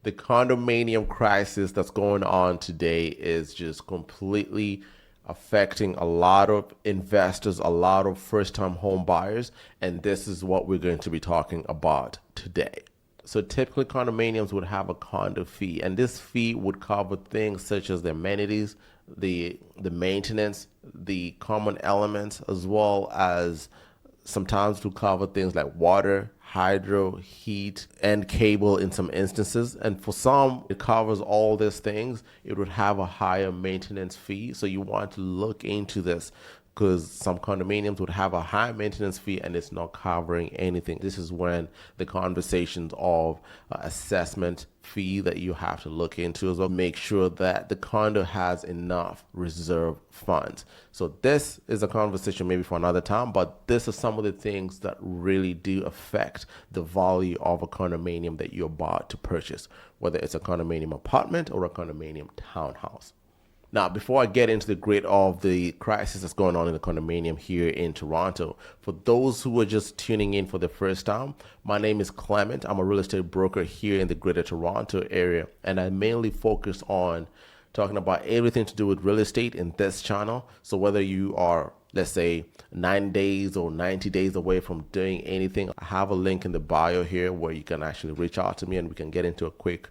The condominium crisis that's going on today is just completely affecting a lot of investors, a lot of first time home buyers, and this is what we're going to be talking about today. So typically condominiums would have a condo fee, and this fee would cover things such as the amenities, the maintenance, the common elements, as well as sometimes to cover things like water, hydro, heat, and cable in some instances. And for some, it covers all these things. It would have a higher maintenance fee. So you want to look into this because some condominiums would have a high maintenance fee and it's not covering anything. This is when the conversations of assessment fee that you have to look into as well. Make sure that the condo has enough reserve funds. So this is a conversation maybe for another time, but this is some of the things that really do affect the value of a condominium that you're about to purchase, whether it's a condominium apartment or a condominium townhouse. Now, before I get into the grid of the crisis that's going on in the condominium here in Toronto, for those who are just tuning in for the first time, my name is Clement. I'm a real estate broker here in the Greater Toronto area, and I mainly focus on talking about everything to do with real estate in this channel. So whether you are, let's say, 9 days or 90 days away from doing anything, I have a link in the bio here where you can actually reach out to me and we can get into a quick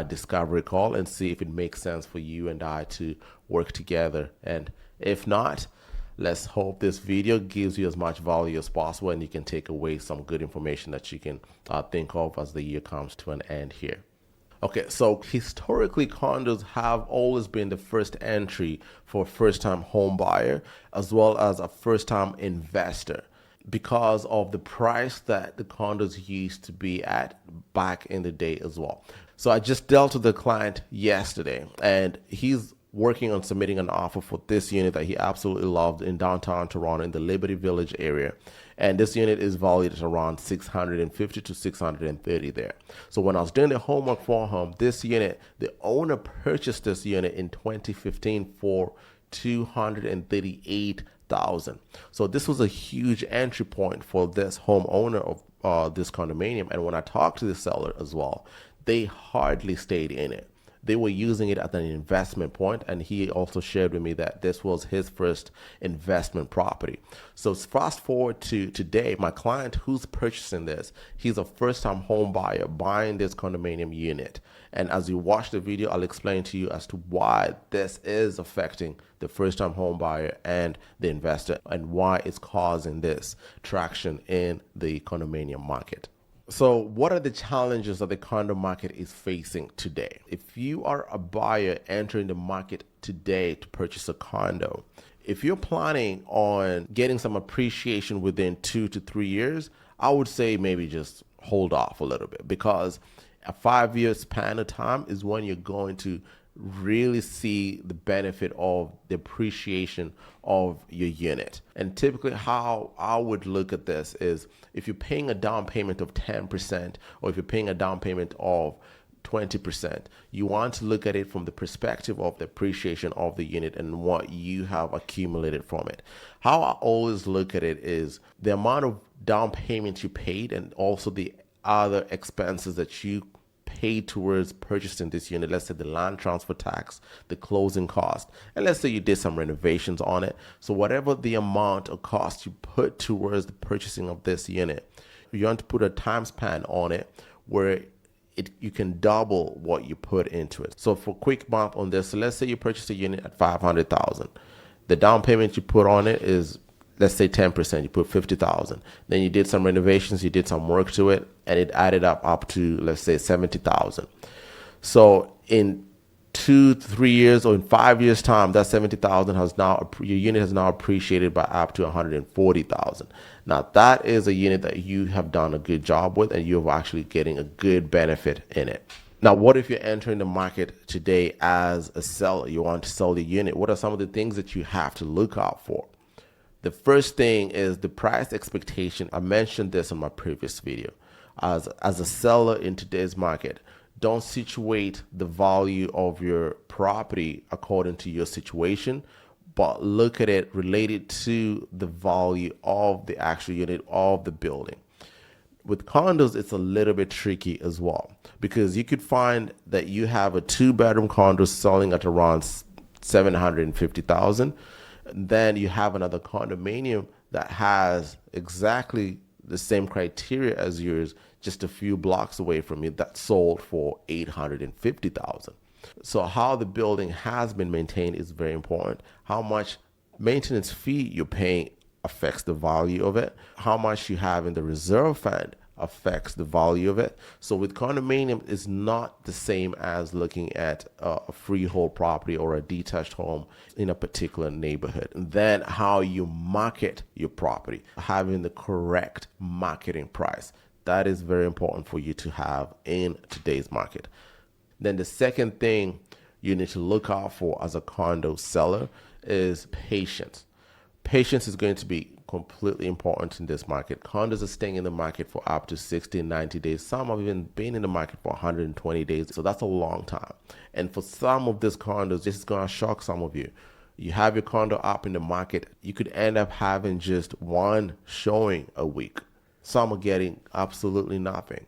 discovery call and see if it makes sense for you and I to work together. And if not, let's hope this video gives you as much value as possible and you can take away some good information that you can think of as the year comes to an end here. Okay, so historically, condos have always been the first entry for a first-time home buyer as well as a first-time investor because of the price that the condos used to be at back in the day as well. So I just dealt with the client yesterday and he's working on submitting an offer for this unit that he absolutely loved in downtown Toronto in the Liberty Village area. And this unit is valued at around 650 to 630 there. So when I was doing the homework for him, this unit, the owner purchased this unit in 2015 for 238,000. So this was a huge entry point for this homeowner of this condominium. And when I talked to the seller as well, they hardly stayed in it. They were using it as an investment point, and he also shared with me that this was his first investment property. So fast forward to today, my client who's purchasing this, he's a first-time home buyer buying this condominium unit. And as you watch the video, I'll explain to you as to why this is affecting the first-time home buyer and the investor and why it's causing this traction in the condominium market. So what are the challenges that the condo market is facing today? If you are a buyer entering the market today to purchase a condo, if you're planning on getting some appreciation within 2 to 3 years, I would say maybe just hold off a little bit because a 5 year span of time is when you're going to really see the benefit of the appreciation of your unit. And typically how I would look at this is if you're paying a down payment of 10% or if you're paying a down payment of 20%, you want to look at it from the perspective of the appreciation of the unit and what you have accumulated from it. How I always look at it is the amount of down payment you paid and also the other expenses that you paid towards purchasing this unit. Let's say the land transfer tax, the closing cost, and let's say you did some renovations on it. So whatever the amount of cost you put towards the purchasing of this unit, you want to put a time span on it where you can double what you put into it. So for quick math on this, so let's say you purchase a unit at 500,000. The down payment you put on it is, let's say 10%, you put 50,000. Then you did some renovations, you did some work to it, and it added up to, let's say 70,000. So in 2 to 3 years or in 5 years time, that 70,000 has now, your unit has now appreciated by up to 140,000. Now that is a unit that you have done a good job with and you're actually getting a good benefit in it. Now, what if you're entering the market today as a seller? You want to sell the unit. What are some of the things that you have to look out for? The first thing is the price expectation. I mentioned this in my previous video. As a seller in today's market, don't situate the value of your property according to your situation, but look at it related to the value of the actual unit of the building. With condos, it's a little bit tricky as well because you could find that you have a 2-bedroom condo selling at around 750,000. Then you have another condominium that has exactly the same criteria as yours, just a few blocks away from you, that sold for 850,000. So how the building has been maintained is very important. How much maintenance fee you're paying affects the value of it. How much you have in the reserve fund affects the value of it. So with condominium, it's not the same as looking at a freehold property or a detached home in a particular neighborhood. And then how you market your property, having the correct marketing price. That is very important for you to have in today's market. Then the second thing you need to look out for as a condo seller is patience. Patience is going to be completely important in this market. Condos are staying in the market for up to 60, 90 days. Some have even been in the market for 120 days. So that's a long time. And for some of these condos, this is going to shock some of you. You have your condo up in the market, you could end up having just one showing a week. Some are getting absolutely nothing.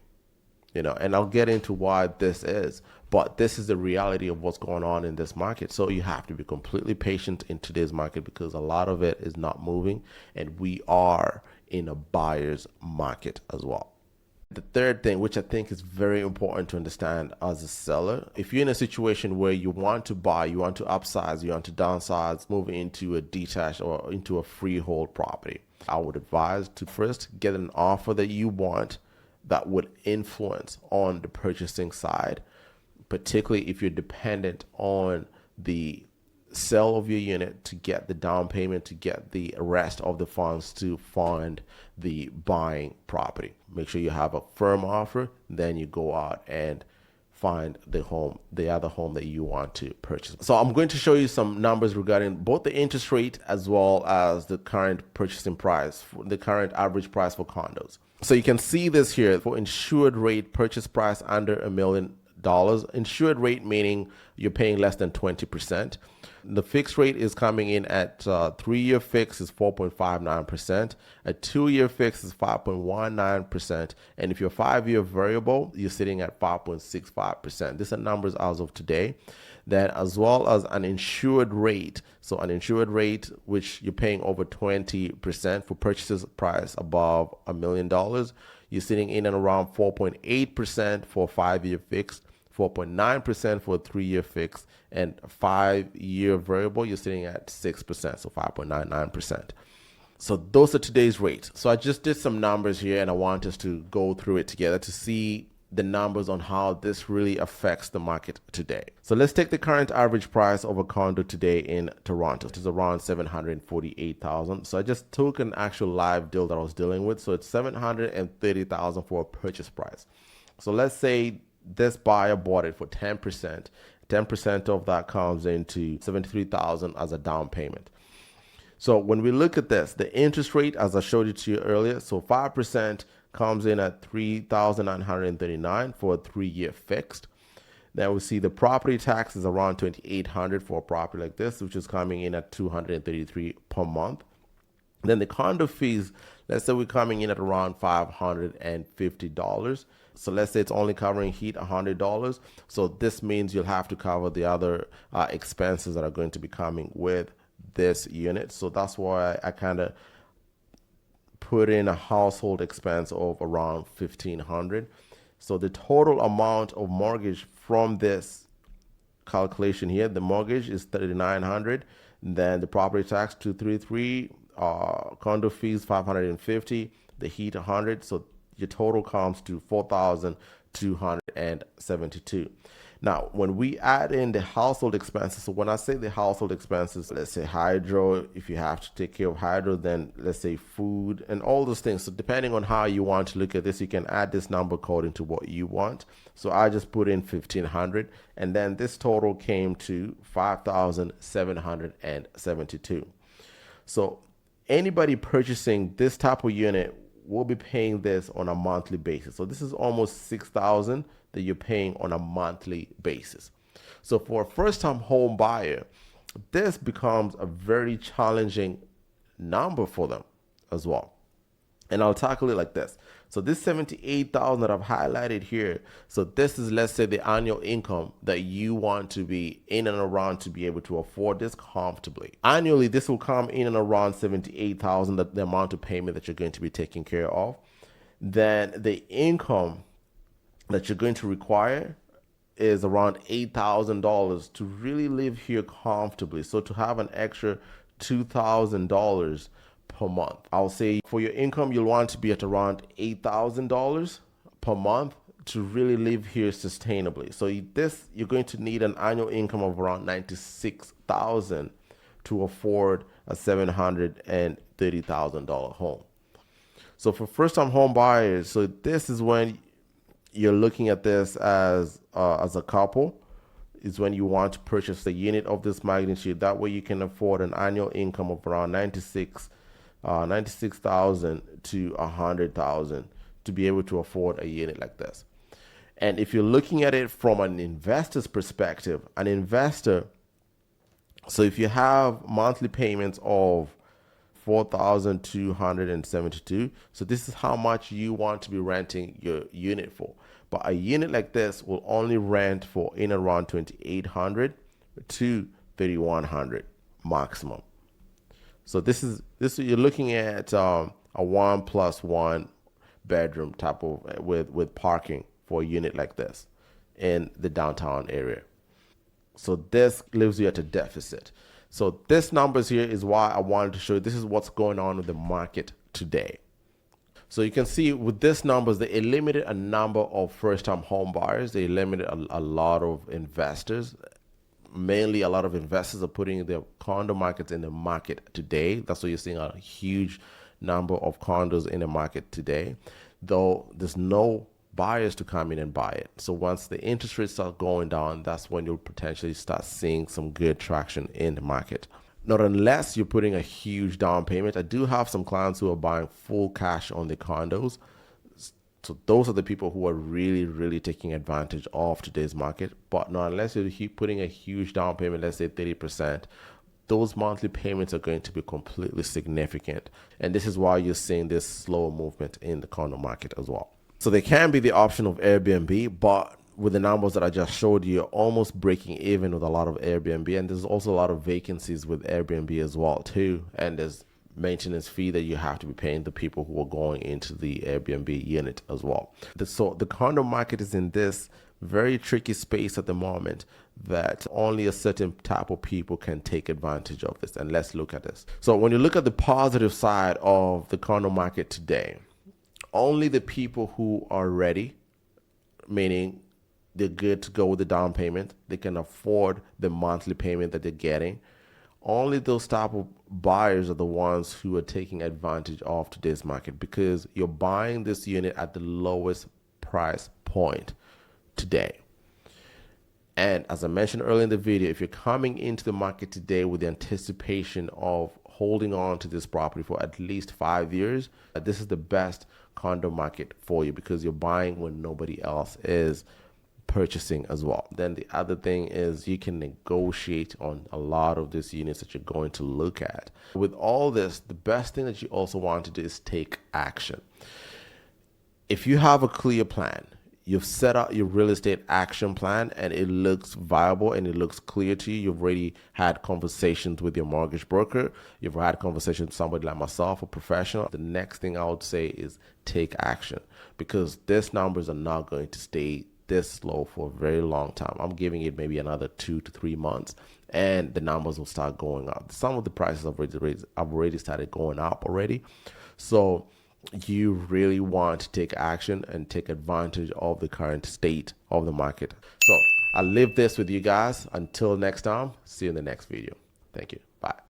And I'll get into why this is, but this is the reality of what's going on in this market. So you have to be completely patient in today's market because a lot of it is not moving, and we are in a buyer's market as well. The third thing, which I think is very important to understand as a seller, if you're in a situation where you want to buy, you want to upsize, you want to downsize, move into a detached or into a freehold property, I would advise to first get an offer that you want that would influence on the purchasing side, particularly if you're dependent on the sale of your unit to get the down payment, to get the rest of the funds to fund the buying property. Make sure you have a firm offer, then you go out and find the other home that you want to purchase. So I'm going to show you some numbers regarding both the interest rate as well as the current purchasing price, the current average price for condos. So you can see this here for insured rate, purchase price under $1 million. Insured rate meaning you're paying less than 20%. The fixed rate is coming in at 3-year fix is 4.59%. A 2-year fix is 5.19%. And if you're 5-year variable, you're sitting at 5.65%. These are numbers as of today. Then as well as an insured rate. So an insured rate, which you're paying over 20% for purchases price above $1 million. You're sitting in and around 4.8% for a 5-year fix, 4.9% for a 3-year fix, and a 5-year variable, you're sitting at 6%, so 5.99%. So those are today's rates. So I just did some numbers here, and I want us to go through it together to see the numbers on how this really affects the market today. So let's take the current average price of a condo today in Toronto. It is around $748,000. So I just took an actual live deal that I was dealing with. So it's $730,000 for a purchase price. So let's say this buyer bought it for 10%. 10% of that comes into $73,000 as a down payment. So when we look at this, the interest rate, as I showed it to you earlier, so 5% comes in at $3,939 for a 3-year fixed. Then we see the property tax is around $2,800 for a property like this, which is coming in at $233 per month. Then the condo fees, let's say we're coming in at around $550. So let's say it's only covering heat $100. So this means you'll have to cover the other expenses that are going to be coming with this unit. So that's why I kind of put in a household expense of around $1,500. So the total amount of mortgage from this calculation here, the mortgage is $3,900. Then the property tax $233, condo fees $550, the heat $100. So your total comes to $4,272. Now, when we add in the household expenses, so when I say the household expenses, let's say hydro, if you have to take care of hydro, then let's say food and all those things. So depending on how you want to look at this, you can add this number according to what you want. So I just put in $1,500, and then this total came to $5,772. So anybody purchasing this type of unit will be paying this on a monthly basis. So this is almost $6,000 that you're paying on a monthly basis. So for a first-time home buyer, this becomes a very challenging number for them as well. And I'll tackle it like this. So this 78,000 that I've highlighted here, so this is, let's say, the annual income that you want to be in and around to be able to afford this comfortably. Annually, this will come in and around 78,000, the amount of payment that you're going to be taking care of. Then the income that you're going to require is around $8,000 to really live here comfortably. So to have an extra $2,000 per month, I'll say for your income, you'll want to be at around $8,000 per month to really live here sustainably. So you're going to need an annual income of around $96,000 to afford a $730,000 home. So for first-time home buyers, so this is when you're looking at this as a couple, is when you want to purchase a unit of this magnitude. That way you can afford an annual income of around 96,000 to 100,000 to be able to afford a unit like this. And if you're looking at it from an investor's perspective, so if you have monthly payments of 4,272, so this is how much you want to be renting your unit for. But a unit like this will only rent for in around 2,800 to 3,100 maximum. So this you're looking at a 1+1 bedroom type of with parking for a unit like this in the downtown area. So this leaves you at a deficit. So this numbers here is why I wanted to show you this is what's going on with the market today. So you can see with this numbers, they eliminated a number of first-time home buyers. They eliminated a lot of investors. Mainly a lot of investors are putting their condo markets in the market today. That's why you're seeing a huge number of condos in the market today, though there's no buyers to come in and buy it. So once the interest rates start going down, that's when you'll potentially start seeing some good traction in the market. Not unless you're putting a huge down payment. I do have some clients who are buying full cash on the condos. So those are the people who are really, really taking advantage of today's market. But not unless you're putting a huge down payment, let's say 30%, those monthly payments are going to be completely significant. And this is why you're seeing this slow movement in the condo market as well. So there can be the option of Airbnb, but with the numbers that I just showed you, you're almost breaking even with a lot of Airbnb. And there's also a lot of vacancies with Airbnb as well too. And there's maintenance fee that you have to be paying the people who are going into the Airbnb unit as well. So the condo market is in this very tricky space at the moment that only a certain type of people can take advantage of this. And let's look at this. So when you look at the positive side of the condo market today, only the people who are ready, meaning they're good to go with the down payment, they can afford the monthly payment that they're getting, only those type of buyers are the ones who are taking advantage of today's market, because you're buying this unit at the lowest price point today. And as I mentioned earlier in the video, if you're coming into the market today with the anticipation of holding on to this property for at least 5 years, this is the best condo market for you, because you're buying when nobody else is purchasing as well. Then the other thing is you can negotiate on a lot of these units that you're going to look at. With all this, the best thing that you also want to do is take action. If you have a clear plan, you've set out your real estate action plan and it looks viable and it looks clear to you, you've already had conversations with your mortgage broker, you've had conversations with somebody like myself, a professional, the next thing I would say is take action, because these numbers are not going to stay this low for a very long time. I'm giving it maybe another 2 to 3 months and the numbers will start going up. Some of the prices have already started going up already. So you really want to take action and take advantage of the current state of the market. So I'll leave this with you guys. Until next time, see you in the next video. Thank you. Bye.